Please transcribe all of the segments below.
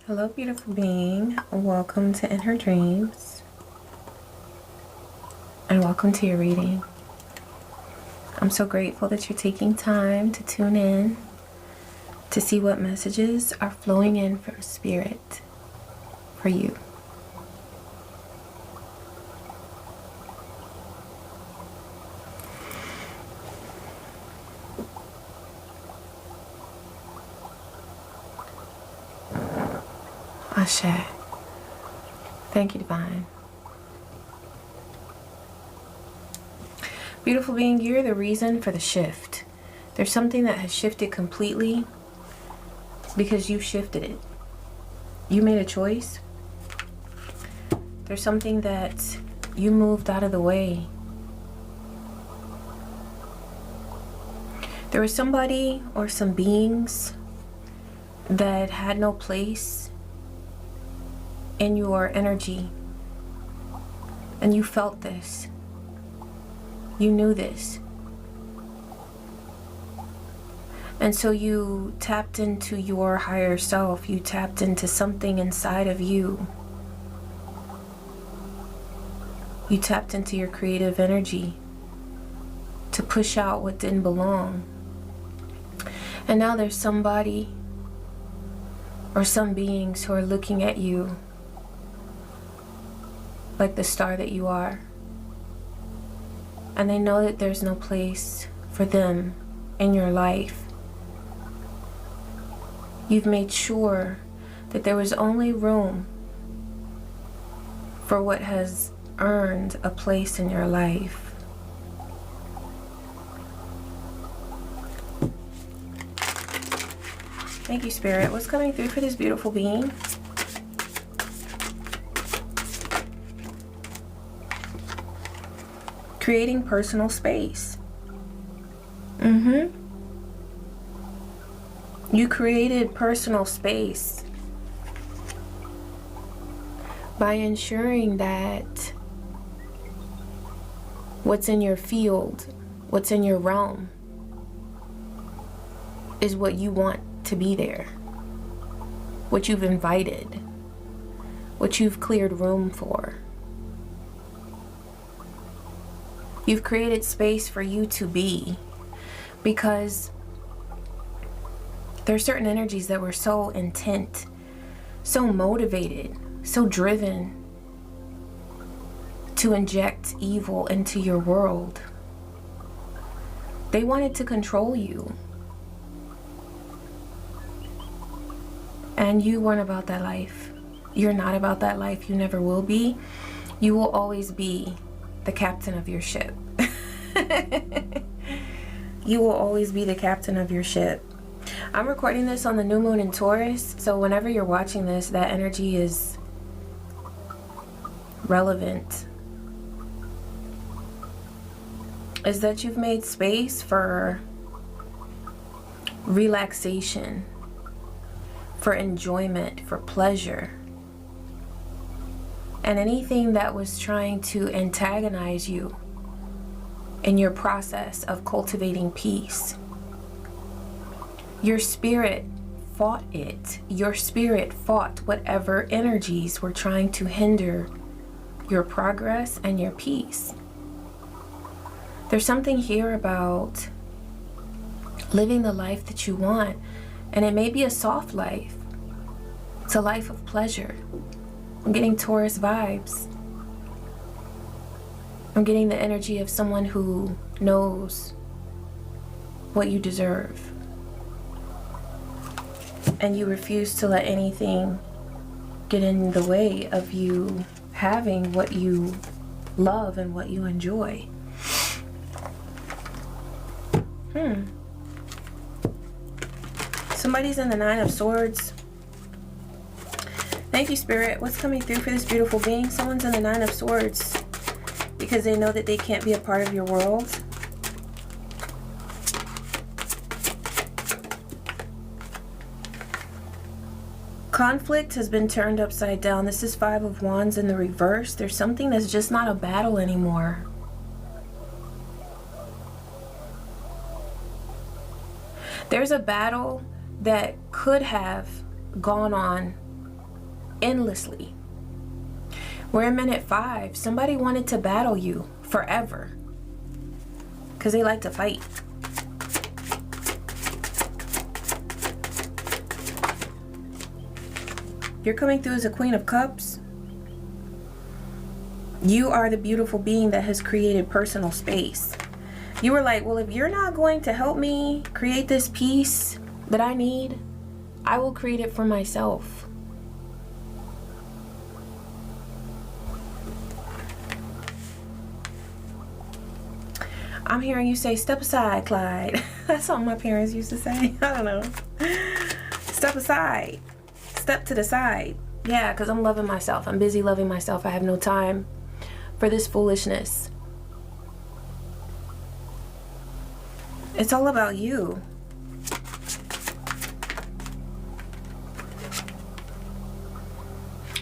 Hello, beautiful being. Welcome to In Her Dreams. And welcome to your reading. I'm so grateful that you're taking time to tune in to see what messages are flowing in from Spirit for you. Ashe. Thank you, Divine. Beautiful being, you're the reason for the shift. There's something that has shifted completely because you shifted it. You made a choice. There's something that you moved out of the way. There was somebody or some beings that had no place in your energy, and you felt this. You knew this. And so you tapped into your higher self. You tapped into something inside of you. You tapped into your creative energy to push out what didn't belong. And now there's somebody or some beings who are looking at you like the star that you are. And they know that there's no place for them in your life. You've made sure that there was only room for what has earned a place in your life. Thank you, Spirit. What's coming through for this beautiful being? Creating personal space. You created personal space by ensuring that what's in your field, what's in your realm, is what you want to be there. What you've invited, what you've cleared room for. You've created space for you to be, because there are certain energies that were so intent, so motivated, so driven to inject evil into your world. They wanted to control you. And you weren't about that life. You're not about that life. You never will be. You will always be the captain of your ship. You will always be the captain of your ship. I'm recording this on the new moon in Taurus, so whenever you're watching this, that energy is relevant. Is that you've made space for relaxation, for enjoyment, for pleasure. And anything that was trying to antagonize you in your process of cultivating peace, your spirit fought it. Your spirit fought whatever energies were trying to hinder your progress and your peace. There's something here about living the life that you want, and it may be a soft life. It's a life of pleasure. I'm getting Taurus vibes. I'm getting the energy of someone who knows what you deserve. And you refuse to let anything get in the way of you having what you love and what you enjoy. Somebody's in the Nine of Swords. Thank you, Spirit. What's coming through for this beautiful being? Someone's in the Nine of Swords because they know that they can't be a part of your world. Conflict has been turned upside down. This is Five of Wands in the reverse. There's something that's just not a battle anymore. There's a battle that could have gone on endlessly. We're in minute 5. Somebody wanted to battle you forever because they like to fight. You're coming through as a Queen of Cups. You are the beautiful being that has created personal space. You were like, well, if you're not going to help me create this peace that I need, I will create it for myself. I'm hearing you say, step aside, Clyde. That's what my parents used to say. I don't know. Step aside. Step to the side. Yeah, because I'm loving myself. I'm busy loving myself. I have no time for this foolishness. It's all about you.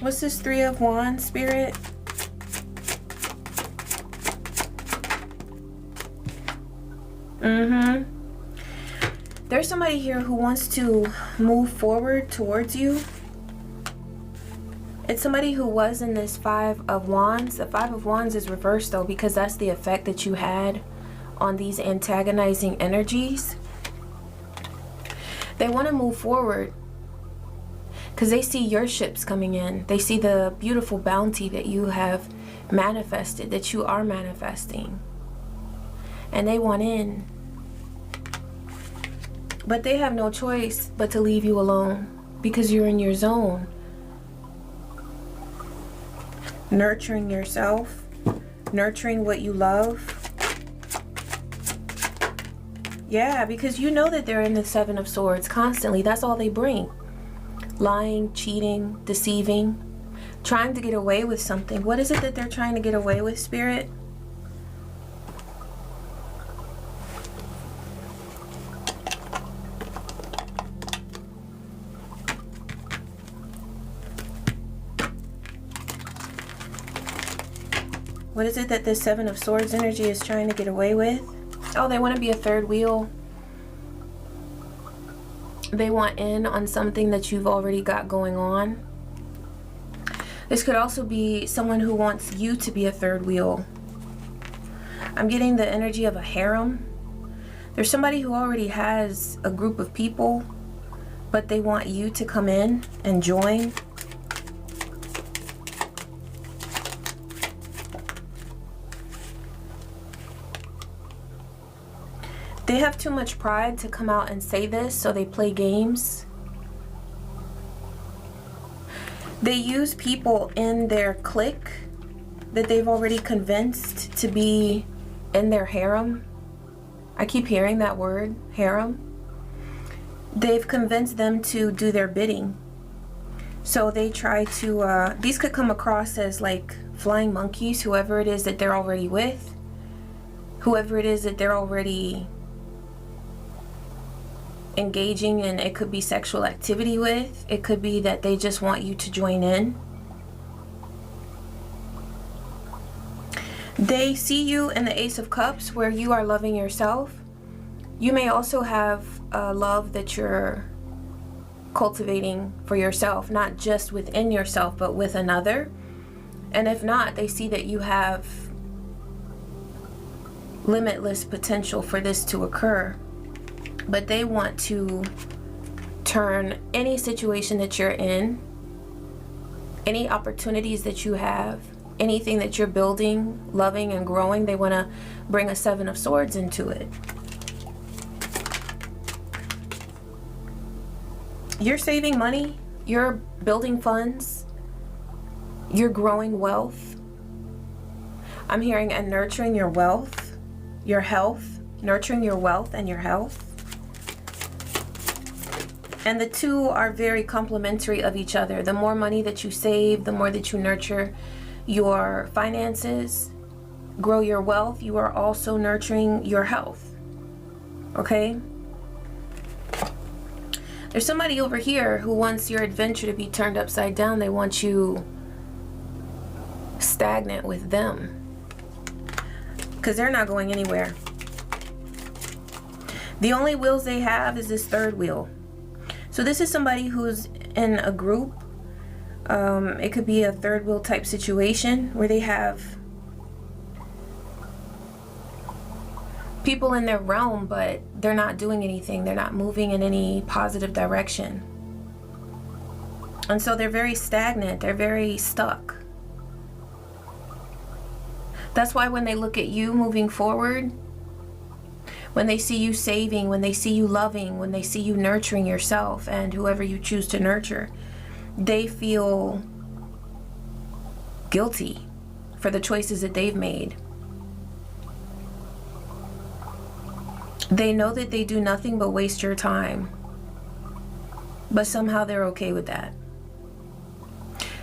What's this 3 of Wands, Spirit? There's somebody here who wants to move forward towards you. It's somebody who was in this 5 of Wands. The 5 of Wands is reversed though, because that's the effect that you had on these antagonizing energies. They want to move forward because they see your ships coming in. They see the beautiful bounty that you have manifested, that you are manifesting. And they want in. But they have no choice but to leave you alone because you're in your zone. Nurturing yourself, nurturing what you love. Yeah, because you know that they're in the 7 of Swords constantly. That's all they bring. Lying, cheating, deceiving, trying to get away with something. What is it that they're trying to get away with, Spirit? What is it that this 7 of Swords energy is trying to get away with? Oh, they want to be a third wheel. They want in on something that you've already got going on. This could also be someone who wants you to be a third wheel. I'm getting the energy of a harem. There's somebody who already has a group of people, but they want you to come in and join. They have too much pride to come out and say this, so they play games. They use people in their clique that they've already convinced to be in their harem. I keep hearing that word, harem. They've convinced them to do their bidding. So they try to, these could come across as like flying monkeys, whoever it is that they're already with, whoever it is that they're already engaging in. It could be sexual activity with. It could be that they just want you to join in. They see you in the Ace of Cups where you are loving yourself. You may also have a love that you're cultivating for yourself, not just within yourself but with another. And if not, they see that you have limitless potential for this to occur. But they want to turn any situation that you're in, any opportunities that you have, anything that you're building, loving, and growing, they want to bring a 7 of Swords into it. You're saving money, you're building funds, you're growing wealth. I'm hearing and nurturing your wealth, your health, nurturing your wealth and your health. And the two are very complementary of each other. The more money that you save, the more that you nurture your finances, grow your wealth, you are also nurturing your health. Okay? There's somebody over here who wants your adventure to be turned upside down. They want you stagnant with them because they're not going anywhere. The only wheels they have is this third wheel. So this is somebody who's in a group It could be a third wheel type situation where they have people in their realm, but they're not doing anything. They're not moving in any positive direction. And so they're very stagnant. They're very stuck. That's why when they look at you moving forward, when they see you saving, when they see you loving, when they see you nurturing yourself and whoever you choose to nurture, they feel guilty for the choices that they've made. They know that they do nothing but waste your time, but somehow they're okay with that.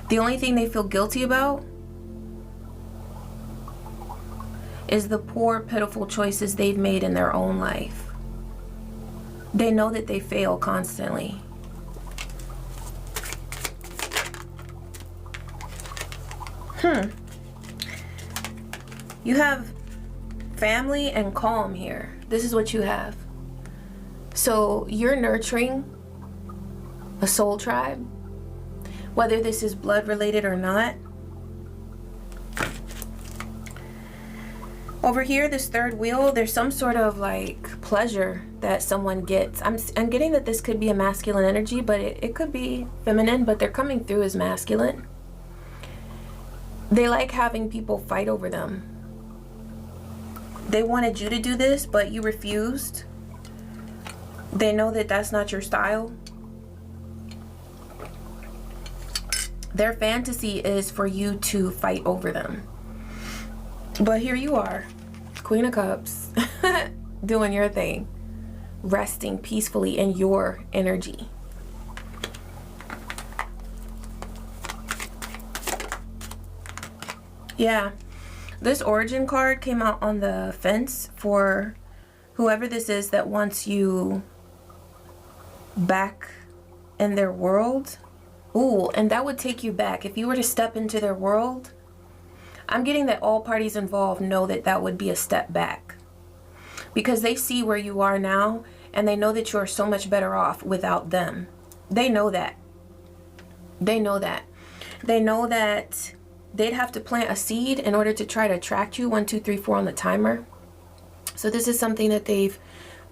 The only thing they feel guilty about is the poor, pitiful choices they've made in their own life. They know that they fail constantly. You have family and calm here. This is what you have. So you're nurturing a soul tribe, whether this is blood related or not. Over here, this third wheel, there's some sort of like pleasure that someone gets. I'm getting that this could be a masculine energy, but it could be feminine, but they're coming through as masculine. They like having people fight over them. They wanted you to do this, but you refused. They know that that's not your style. Their fantasy is for you to fight over them. But here you are, Queen of Cups, doing your thing, resting peacefully in your energy. Yeah, this Origin card came out on the fence for whoever this is that wants you back in their world. Ooh, and that would take you back. If you were to step into their world, I'm getting that all parties involved know that that would be a step back. Because they see where you are now, and they know that you're so much better off without them. They know that. They know that. They know that they'd have to plant a seed in order to try to attract you. 1, 2, 3, 4 on the timer. So this is something that they've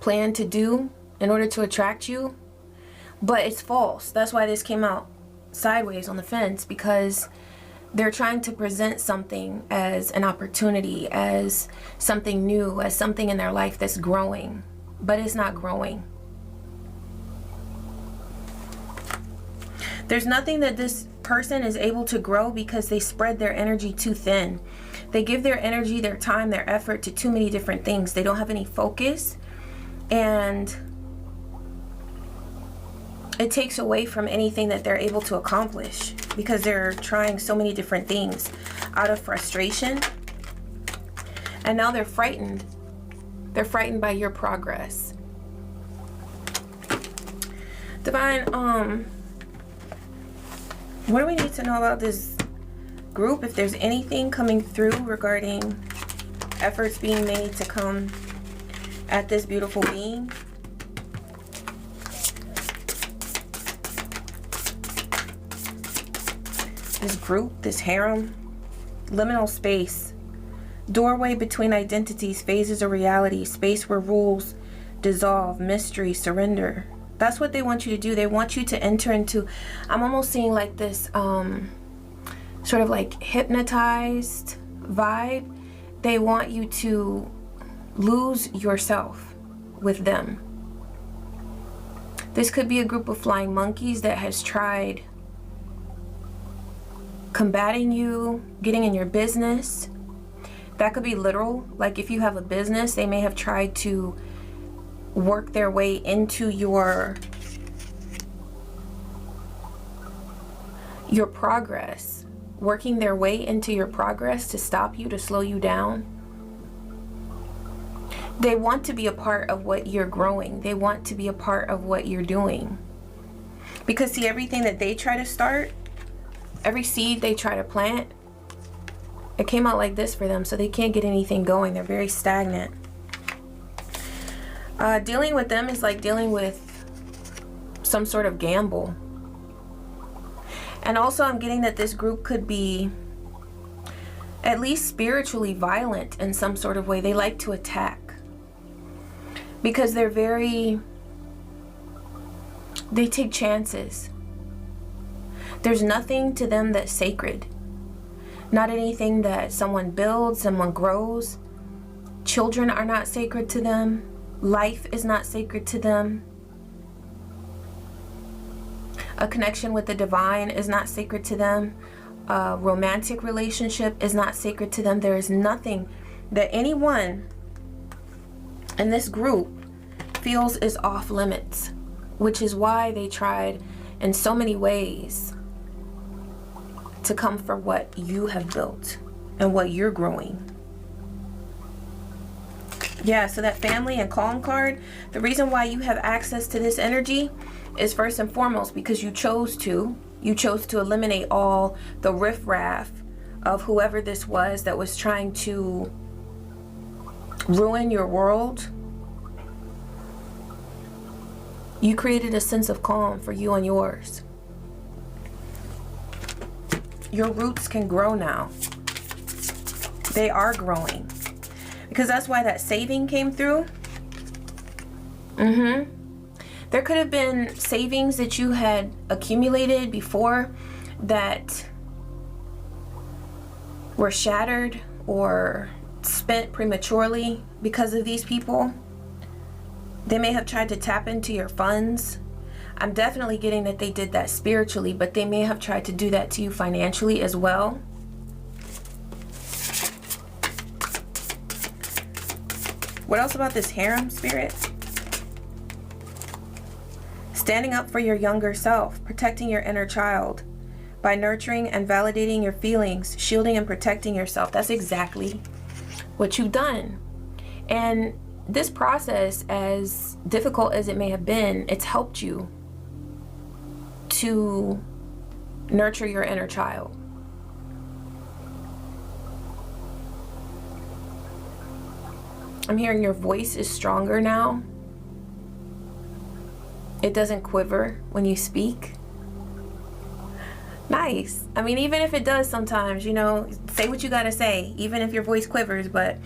planned to do in order to attract you. But it's false. That's why this came out sideways on the fence, because they're trying to present something as an opportunity, as something new, as something in their life that's growing, but it's not growing. There's nothing that this person is able to grow because they spread their energy too thin. They give their energy, their time, their effort to too many different things. They don't have any focus, and it takes away from anything that they're able to accomplish because they're trying so many different things out of frustration. And now they're frightened. They're frightened by your progress. Divine, what do we need to know about this group? If there's anything coming through regarding efforts being made to come at this beautiful being. This group, this harem, liminal space, doorway between identities, phases of reality, space where rules dissolve, mystery, surrender. That's what they want you to do. They want you to enter into, I'm almost seeing like this sort of like hypnotized vibe. They want you to lose yourself with them. This could be a group of flying monkeys that has tried combating you, getting in your business. That could be literal. Like if you have a business, they may have tried to work their way into your progress, working their way into your progress to stop you, to slow you down. They want to be a part of what you're growing. They want to be a part of what you're doing. Because see, everything that they try to start, every seed they try to plant, it came out like this for them, so they can't get anything going. They're very stagnant. Dealing with them is like dealing with some sort of gamble. And also I'm getting that this group could be at least spiritually violent in some sort of way. They like to attack because they take chances. There's nothing to them that's sacred. Not anything that someone builds, someone grows. Children are not sacred to them. Life is not sacred to them. A connection with the divine is not sacred to them. A romantic relationship is not sacred to them. There is nothing that anyone in this group feels is off limits, which is why they tried in so many ways to come for what you have built and what you're growing. Yeah, so that family and calm card, the reason why you have access to this energy is first and foremost because you chose to eliminate all the riffraff of whoever this was that was trying to ruin your world. You created a sense of calm for you and yours. Your roots can grow now. They are growing. Because that's why that saving came through. There could have been savings that you had accumulated before that were shattered or spent prematurely because of these people. They may have tried to tap into your funds. I'm definitely getting that they did that spiritually, but they may have tried to do that to you financially as well. What else about this harem spirit? Standing up for your younger self, protecting your inner child by nurturing and validating your feelings, shielding and protecting yourself. That's exactly what you've done. And this process, as difficult as it may have been, it's helped you to nurture your inner child. I'm hearing your voice is stronger now. It doesn't quiver when you speak. Nice. I mean, even if it does sometimes, you know, say what you gotta say, even if your voice quivers, but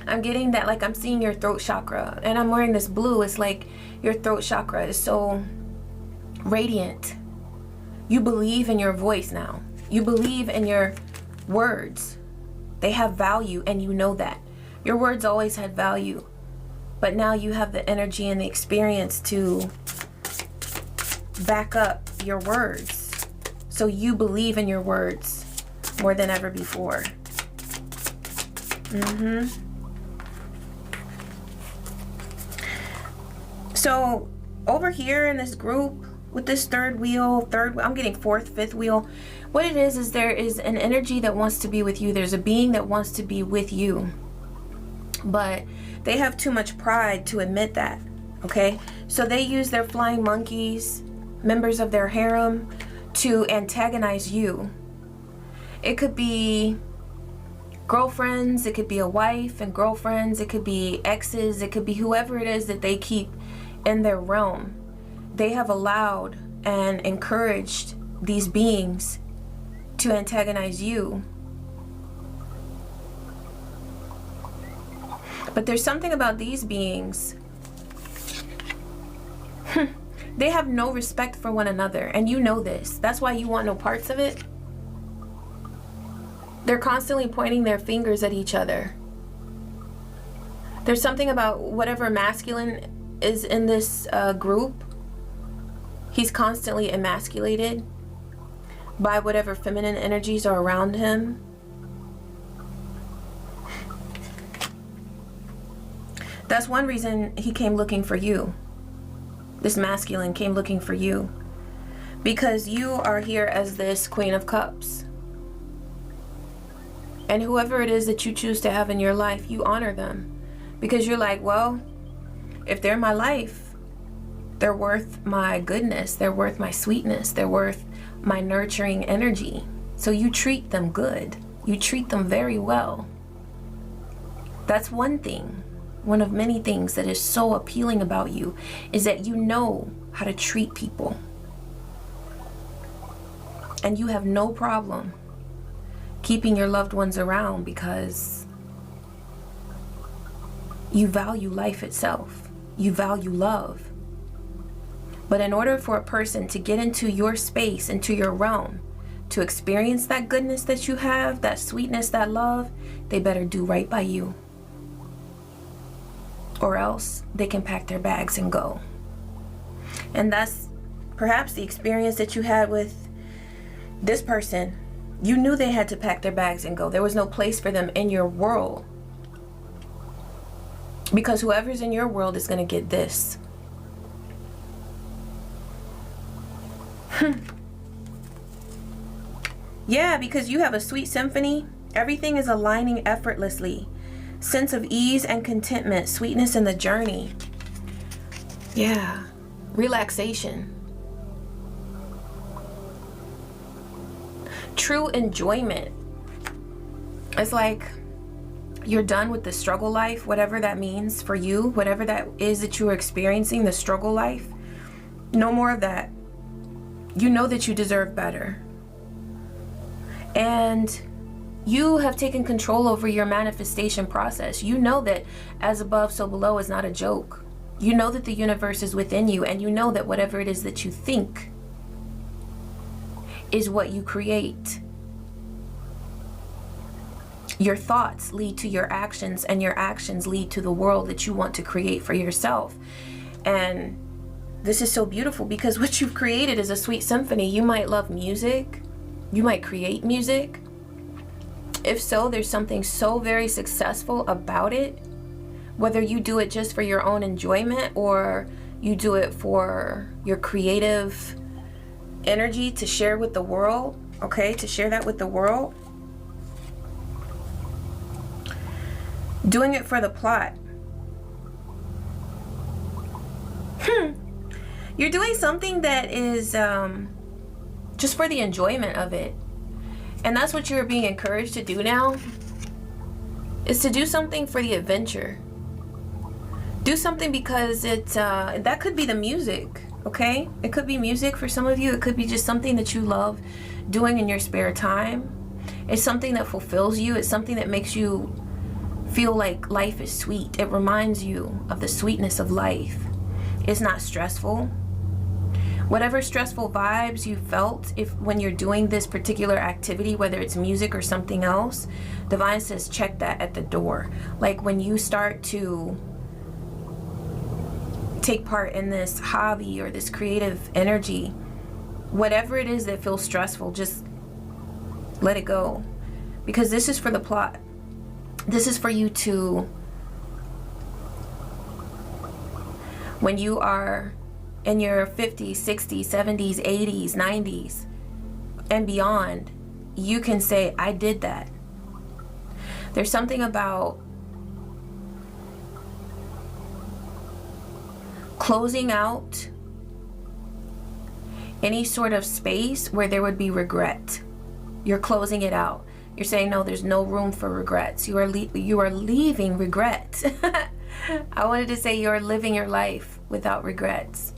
I'm getting that, like, I'm seeing your throat chakra, and I'm wearing this blue. It's like your throat chakra is so radiant. You believe in your voice now. You believe in your words. They have value, and you know that. Your words always had value, but now you have the energy and the experience to back up your words. So you believe in your words more than ever before. So over here in this group with this third wheel, I'm getting fourth, fifth wheel. What it is there is an energy that wants to be with you. There's a being that wants to be with you, but they have too much pride to admit that. Okay, so they use their flying monkeys, members of their harem, to antagonize you. It could be girlfriends, it could be a wife and girlfriends, it could be exes, it could be whoever it is that they keep in their realm. They have allowed and encouraged these beings to antagonize you. But there's something about these beings. They have no respect for one another, and you know this. That's why you want no parts of it. They're constantly pointing their fingers at each other. There's something about whatever masculine is in this group. He's constantly emasculated by whatever feminine energies are around him. That's one reason he came looking for you. This masculine came looking for you because you are here as this Queen of Cups. And whoever it is that you choose to have in your life, you honor them because you're like, well, if they're my life, they're worth my goodness, they're worth my sweetness, they're worth my nurturing energy. So you treat them good. You treat them very well. That's one thing. One of many things that is so appealing about you is that you know how to treat people. And you have no problem keeping your loved ones around because you value life itself. You value love. But in order for a person to get into your space, into your realm, to experience that goodness that you have, that sweetness, that love, they better do right by you. Or else they can pack their bags and go. And that's perhaps the experience that you had with this person. You knew they had to pack their bags and go. There was no place for them in your world. Because whoever's in your world is going to get this. Yeah, because you have a sweet symphony. Everything is aligning effortlessly. Sense of ease and contentment. Sweetness in the journey. Yeah. Relaxation. True enjoyment. It's like you're done with the struggle life, whatever that means for you, whatever that is that you're experiencing, the struggle life. No more of that. You know that you deserve better. And you have taken control over your manifestation process. You know that as above, so below is not a joke. You know that the universe is within you, and you know that whatever it is that you think is what you create. Your thoughts lead to your actions, and your actions lead to the world that you want to create for yourself. And this is so beautiful because what you've created is a sweet symphony. You might love music. You might create music. If so, there's something so very successful about it. Whether you do it just for your own enjoyment or you do it for your creative energy to share with the world, okay, to share that with the world. Doing it for the plot. You're doing something that is just for the enjoyment of it. And that's what you're being encouraged to do now, is to do something for the adventure. Do something because it that could be the music, okay? It could be music for some of you. It could be just something that you love doing in your spare time. It's something that fulfills you. It's something that makes you feel like life is sweet. It reminds you of the sweetness of life. It's not stressful. Whatever stressful vibes you felt when you're doing this particular activity, whether it's music or something else, Divine says check that at the door. Like when you start to take part in this hobby or this creative energy, whatever it is that feels stressful, just let it go. Because this is for the plot. This is for you to, when you are in your 50s, 60s, 70s, 80s, 90s, and beyond, you can say, I did that. There's something about closing out any sort of space where there would be regret. You're closing it out. You're saying, no, there's no room for regrets. You are leaving regret. I wanted to say you're living your life without regrets.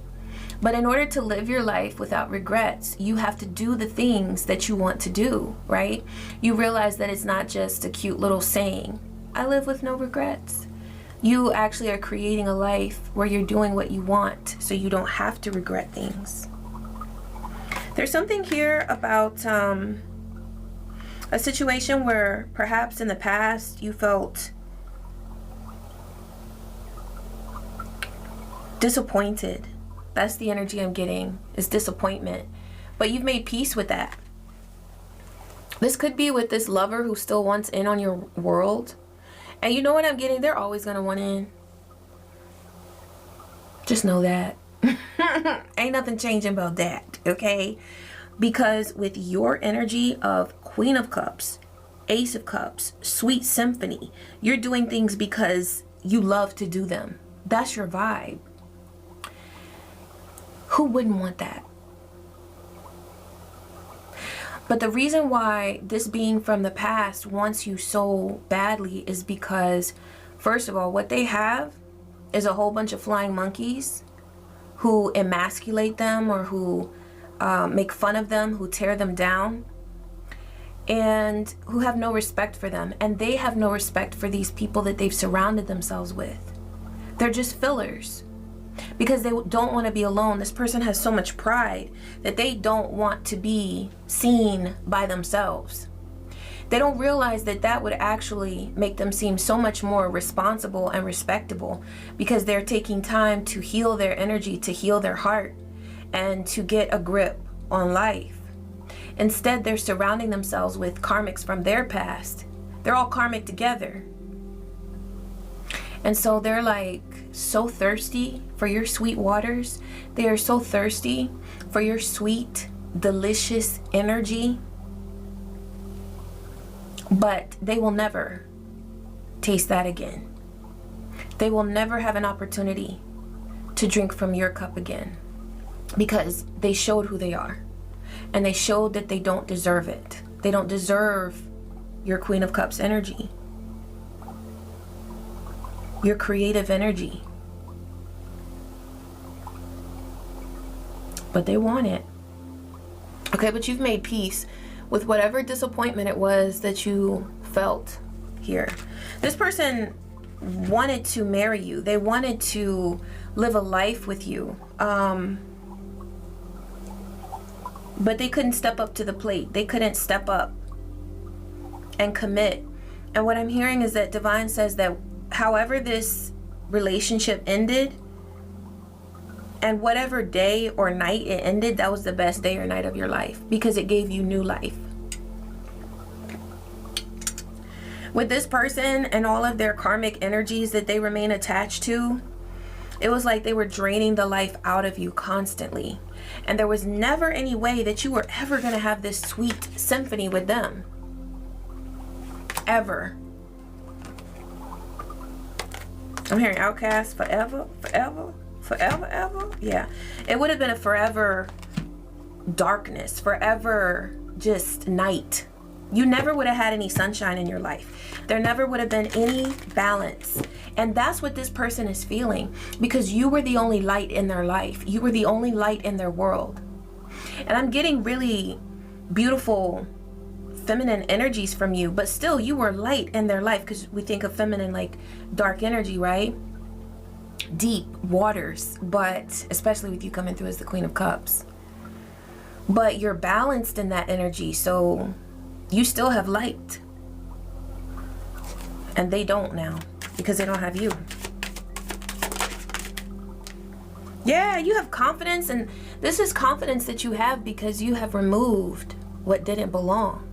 But in order to live your life without regrets, you have to do the things that you want to do, right? You realize that it's not just a cute little saying, I live with no regrets. You actually are creating a life where you're doing what you want, so you don't have to regret things. There's something here about a situation where perhaps in the past you felt disappointed. That's the energy I'm getting, is disappointment. But you've made peace with that. This could be with this lover who still wants in on your world. And you know what I'm getting? They're always going to want in. Just know that. Ain't nothing changing about that, okay? Because with your energy of Queen of Cups, Ace of Cups, Sweet Symphony, you're doing things because you love to do them. That's your vibe. Who wouldn't want that? But the reason why this being from the past wants you so badly is because, first of all, what they have is a whole bunch of flying monkeys who emasculate them or who make fun of them, who tear them down, and who have no respect for them. And they have no respect for these people that they've surrounded themselves with. They're just fillers because they don't want to be alone. This person has so much pride that they don't want to be seen by themselves. They don't realize that that would actually make them seem so much more responsible and respectable, because they're taking time to heal their energy, to heal their heart, and to get a grip on life. Instead, they're surrounding themselves with karmics from their past. They're all karmic together. And so they're like so thirsty for your sweet waters. They are so thirsty for your sweet, delicious energy. But they will never taste that again. They will never have an opportunity to drink from your cup again, because they showed who they are, and they showed that they don't deserve it. They don't deserve your Queen of Cups energy, your creative energy. But they want it. Okay, but you've made peace with whatever disappointment it was that you felt here. This person wanted to marry you. They wanted to live a life with you. But they couldn't step up to the plate. They couldn't step up and commit. And what I'm hearing is that Divine says that however this relationship ended, and whatever day or night it ended, that was the best day or night of your life, because it gave you new life. With this person and all of their karmic energies that they remain attached to, it was like they were draining the life out of you constantly. And there was never any way that you were ever going to have this sweet symphony with them. Ever. I'm hearing outcast forever, forever. Forever, ever? Yeah. It would have been a forever darkness, forever just night. You never would have had any sunshine in your life. There never would have been any balance. And that's what this person is feeling, because you were the only light in their life. You were the only light in their world. And I'm getting really beautiful feminine energies from you, but still you were light in their life, because we think of feminine like dark energy, right? Deep waters, but especially with you coming through as the Queen of Cups. But you're balanced in that energy, so you still have light. And they don't now, because they don't have you. Yeah, you have confidence, and this is confidence that you have because you have removed what didn't belong.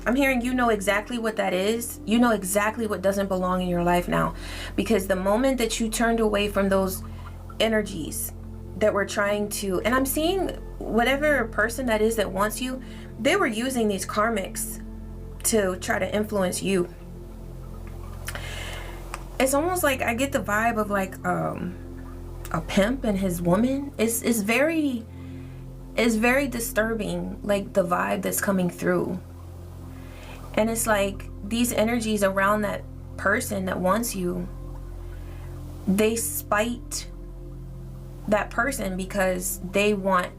I'm hearing you know exactly what that is. You know exactly what doesn't belong in your life now. Because the moment that you turned away from those energies that were trying to, and I'm seeing whatever person that is that wants you, they were using these karmics to try to influence you. It's almost like I get the vibe of like a pimp and his woman. It's very disturbing, like the vibe that's coming through. And it's like these energies around that person that wants you, they spite that person because they want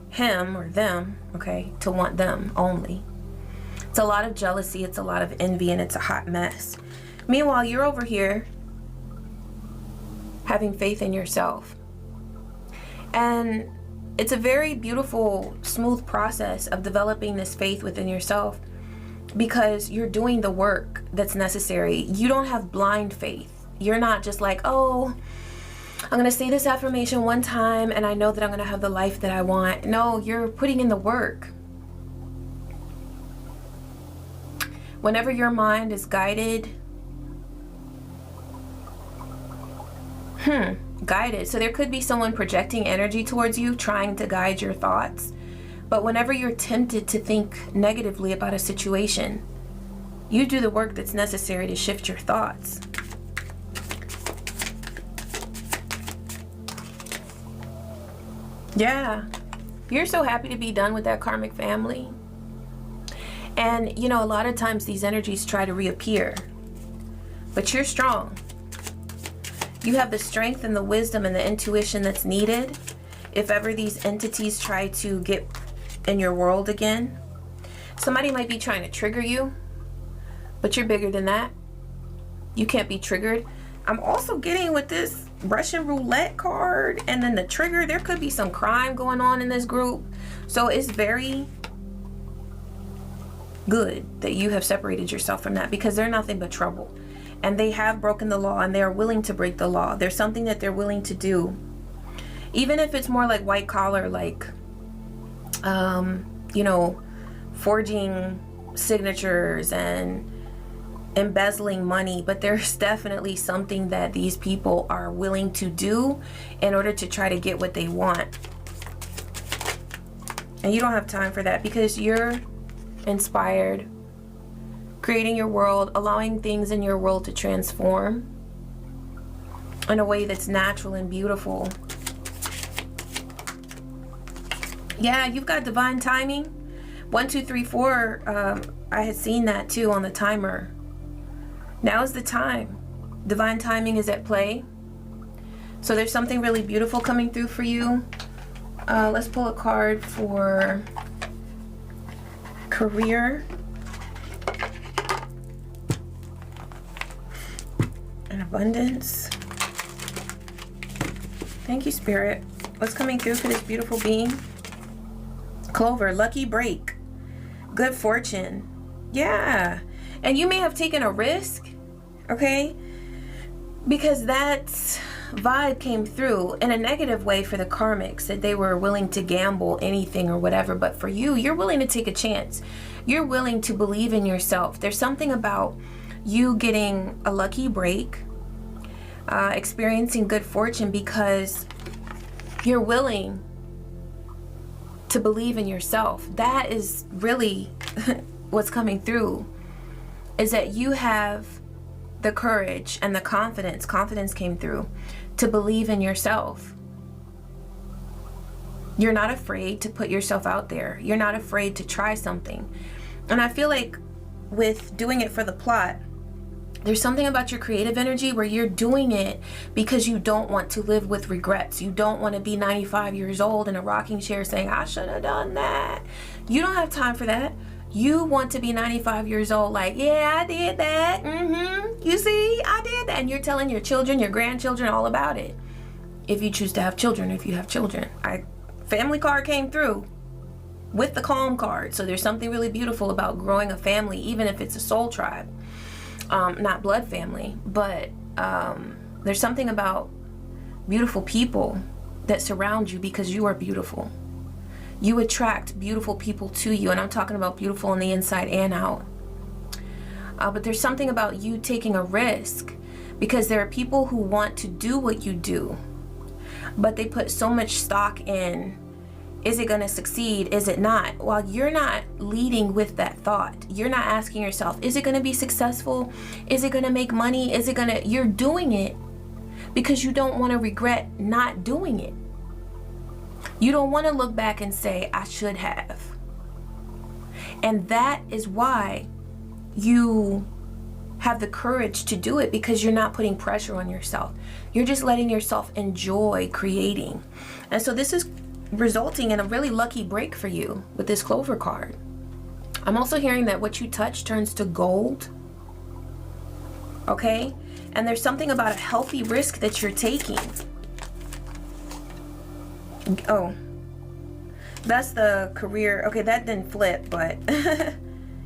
him or them, okay, to want them only. It's a lot of jealousy, it's a lot of envy, and it's a hot mess. Meanwhile, you're over here having faith in yourself. And it's a very beautiful, smooth process of developing this faith within yourself, because you're doing the work that's necessary. You don't have blind faith. You're not just like, oh, I'm going to say this affirmation one time and I know that I'm going to have the life that I want. No, you're putting in the work. Whenever your mind is guided, so there could be someone projecting energy towards you, trying to guide your thoughts. But whenever you're tempted to think negatively about a situation, you do the work that's necessary to shift your thoughts. Yeah, you're so happy to be done with that karmic family. And you know, a lot of times these energies try to reappear, but you're strong. You have the strength and the wisdom and the intuition that's needed if ever these entities try to get in your world again. Somebody might be trying to trigger you, but you're bigger than that. You can't be triggered. I'm also getting with this Russian roulette card and then the trigger, there could be some crime going on in this group. So it's very good that you have separated yourself from that, because they're nothing but trouble. And they have broken the law, and they are willing to break the law. There's something that they're willing to do. Even if it's more like white collar, like, you know, forging signatures and embezzling money, but there's definitely something that these people are willing to do in order to try to get what they want. And you don't have time for that, because you're inspired, creating your world, allowing things in your world to transform in a way that's natural and beautiful. Yeah, you've got divine timing. 1, 2, 3, 4. I had seen that too on the timer. Now is the time. Divine timing is at play. So there's something really beautiful coming through for you. Let's pull a card for career and abundance. Thank you, Spirit. What's coming through for this beautiful being? Clover, lucky break, good fortune. Yeah, and you may have taken a risk, okay, because that vibe came through in a negative way for the karmics, that they were willing to gamble anything or whatever. But for you, you're willing to take a chance. You're willing to believe in yourself. There's something about you getting a lucky break, experiencing good fortune, because you're willing to believe in yourself. That is really what's coming through, is that you have the courage and the confidence came through to believe in yourself. You're not afraid to put yourself out there. You're not afraid to try something. And I feel like with doing it for the plot, there's something about your creative energy where you're doing it because you don't want to live with regrets. You don't want to be 95 years old in a rocking chair saying, I should have done that. You don't have time for that. You want to be 95 years old like, yeah, I did that. You see, I did that. And you're telling your children, your grandchildren all about it. If you choose to have children, if you have children. Family card came through with the calm card. So there's something really beautiful about growing a family, even if it's a soul tribe. Not blood family, but there's something about beautiful people that surround you because you are beautiful. You attract beautiful people to you, and I'm talking about beautiful on the inside and out. But there's something about you taking a risk, because there are people who want to do what you do, but they put so much stock in, is it going to succeed? Is it not? While you're not leading with that thought, you're not asking yourself, is it going to be successful? Is it going to make money? You're doing it because you don't want to regret not doing it. You don't want to look back and say, I should have. And that is why you have the courage to do it, because you're not putting pressure on yourself. You're just letting yourself enjoy creating. And so this is resulting in a really lucky break for you with this Clover card. I'm also hearing that what you touch turns to gold. Okay? And there's something about a healthy risk that you're taking. Oh, that's the career. Okay, that didn't flip, but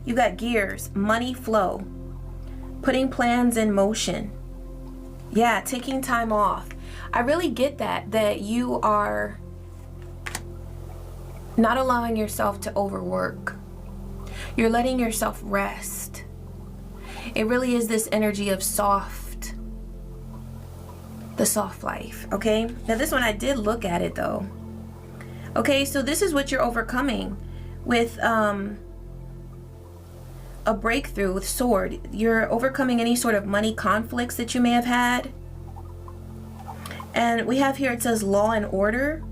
you got gears, money flow, putting plans in motion. Yeah, taking time off. I really get that you are not allowing yourself to overwork. You're letting yourself rest. It really is this energy of the soft life, okay? Now this one, I did look at it though. Okay, so this is what you're overcoming with a breakthrough with sword. You're overcoming any sort of money conflicts that you may have had. And we have here, it says law and order.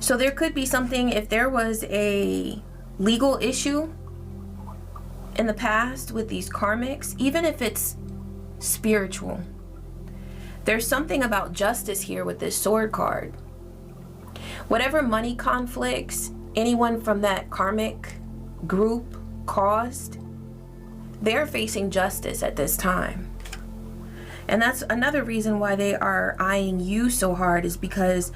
So there could be something, if there was a legal issue in the past with these karmics, even if it's spiritual. There's something about justice here with this sword card. Whatever money conflicts anyone from that karmic group caused, they're facing justice at this time. And that's another reason why they are eyeing you so hard, is because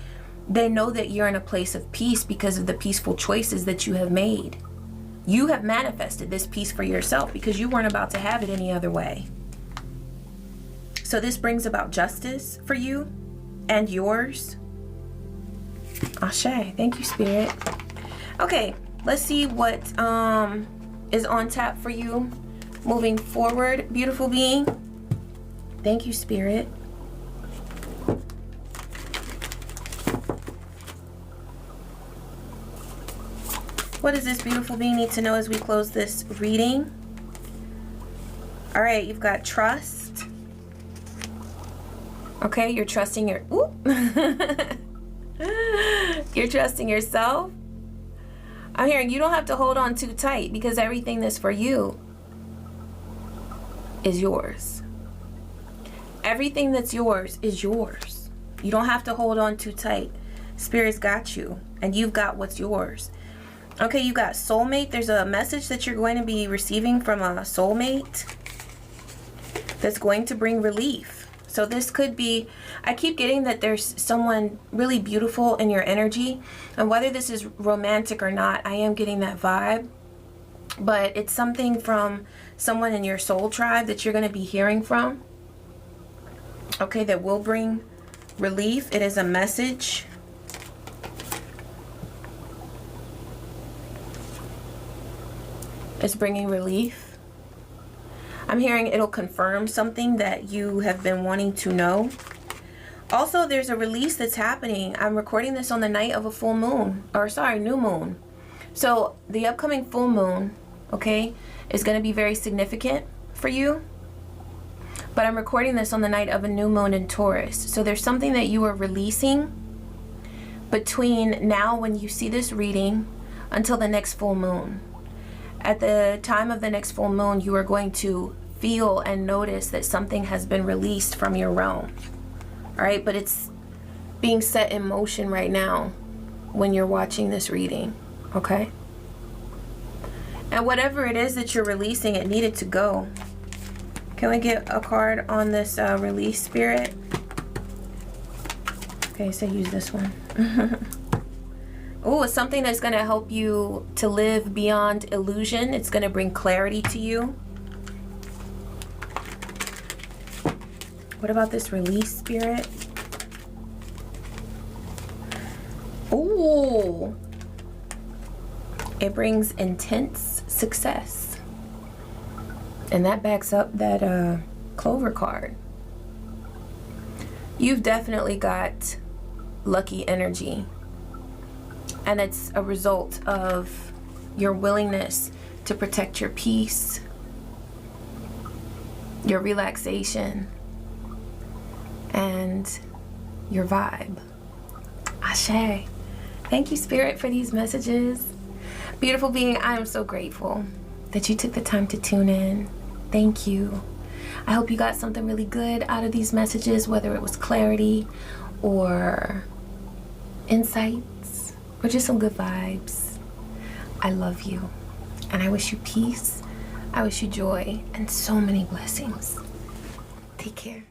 they know that you're in a place of peace because of the peaceful choices that you have made. You have manifested this peace for yourself because you weren't about to have it any other way. So this brings about justice for you and yours. Ashe. Thank you, Spirit. Okay, let's see what is on tap for you moving forward, beautiful being. Thank you, Spirit. What does this beautiful being need to know as we close this reading? All right, you've got trust. Okay, you're trusting your... Ooh. You're trusting yourself. I'm hearing you don't have to hold on too tight because everything that's for you is yours. Everything that's yours is yours. You don't have to hold on too tight. Spirit's got you, and you've got what's yours. Okay, you got soulmate. There's a message that you're going to be receiving from a soulmate that's going to bring relief. So this could be, I keep getting that there's someone really beautiful in your energy, and whether this is romantic or not, I am getting that vibe. But it's something from someone in your soul tribe that you're going to be hearing from. Okay, that will bring relief. It is a message. It's bringing relief. I'm hearing it'll confirm something that you have been wanting to know. Also, there's a release that's happening. I'm recording this on the night of a full moon, or sorry, new moon. So the upcoming full moon, okay, is going to be very significant for you. But I'm recording this on the night of a new moon in Taurus. So there's something that you are releasing between now when you see this reading until the next full moon. At the time of the next full moon, you are going to feel and notice that something has been released from your realm. All right, but it's being set in motion right now when you're watching this reading, okay? And whatever it is that you're releasing, it needed to go. Can we get a card on this release, Spirit? Okay, so use this one. Oh, it's something that's going to help you to live beyond illusion. It's going to bring clarity to you. What about this release, Spirit? Oh, it brings intense success. And that backs up that Clover card. You've definitely got lucky energy. And it's a result of your willingness to protect your peace, your relaxation, and your vibe. Ashe. Thank you, Spirit, for these messages. Beautiful being, I am so grateful that you took the time to tune in. Thank you. I hope you got something really good out of these messages, whether it was clarity or insights or just some good vibes. I love you, and I wish you peace. I wish you joy and so many blessings. Take care.